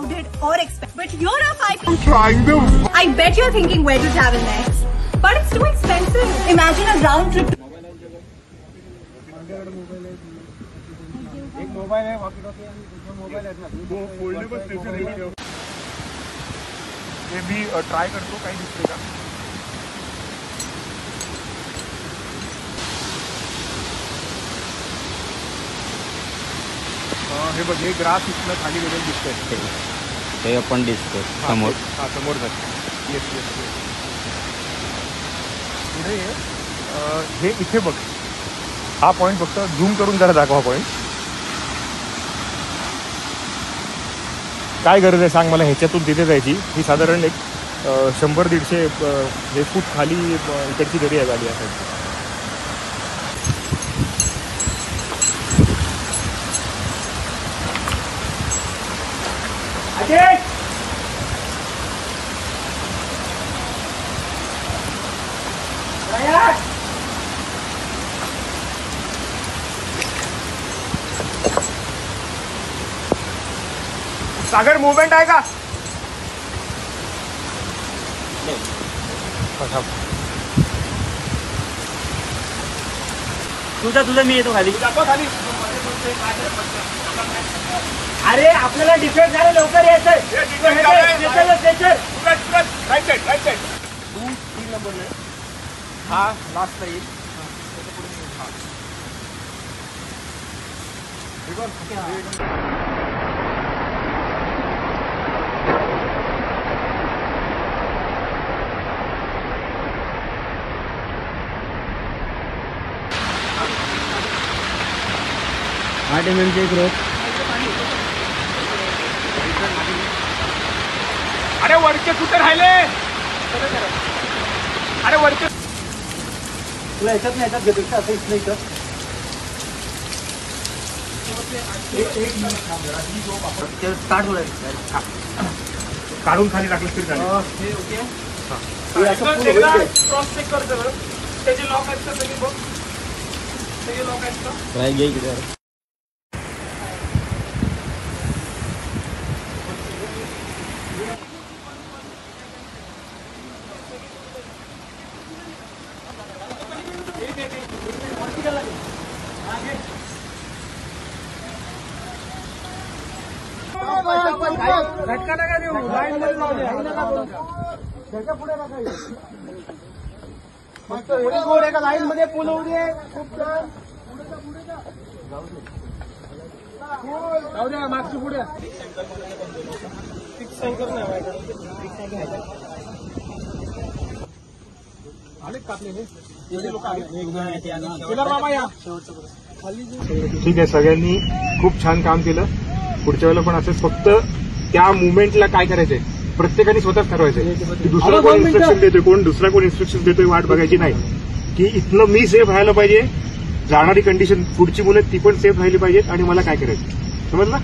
crowded or expensive. But you're a five. I bet you're thinking where to travel next. But it's too expensive. Imagine a round trip. एक mobile आहे, walkie-talkie आणि दुसरा mobile आहे ना. दो foldable station आहे. हे मी try करतो, काही दिसते का? हे बघ, हे ग्रास इथनं खाली गेलेलं दिसतंय. ते आपण दिसतो समोर. हा समोर जातो. Yes yes. पुढे हे इथे बघ, हा पॉईंट फक्त झूम करून जरा दाखवा पॉईंट. काय गरज आहे सांग मला ह्याच्यातून तिथे जायची? ही साधारण एक 100-150 फूट खाली इकडची दरी आहे गाडी असायची. सागर मूवमेंट आहे का? तुझं मी येतो खाली. खाली. अरे आपल्याला डिफेक्ट झालं, लवकर यायचंय. राईट साईड 2-3 नंबर आहे. हा लास्टला येईल. एक रोड. अरे वरचे कुठे राहिले? अरे वरचे तुला याच्यात नाही, याच्यात घेतो असं इथलं इथं. स्टार्ट होईल. काढून खाली टाकलं तरी चालेल. क्रॉस चेक कर जरा. त्याचे लॉक आहेत का सगळे बघ. सगळे लॉक आहेत का? ट्राय घे इकडे. झटका नका देऊ. लाईन मध्ये लावून त्याच्या पुढे नका येऊ. मस्त एवढी गोड आहे का लाईन मध्ये पूल होऊ दे. खूप छान. जाऊ द्या मागची पुढे. फिक्स साईन करून आले कापलेले लोक आले. मामा या. ठीक आहे, सगळ्यांनी खूप छान काम केलं. पुढच्या वेळेला पण असंच फक्त त्या मुवमेंटला काय करायचंय प्रत्येकाने स्वतःच ठरवायचंय की दुसरा कोण इन्स्ट्रक्शन देतोय, दुसरा कोण इन्स्ट्रक्शन देतोय वाट बघायची नाही. की इथनं मी सेफ राहायला पाहिजे, जाणारी कंडिशन पुढची मुलं ती पण सेफ राहिली पाहिजेत आणि मला काय करायचं समजलं.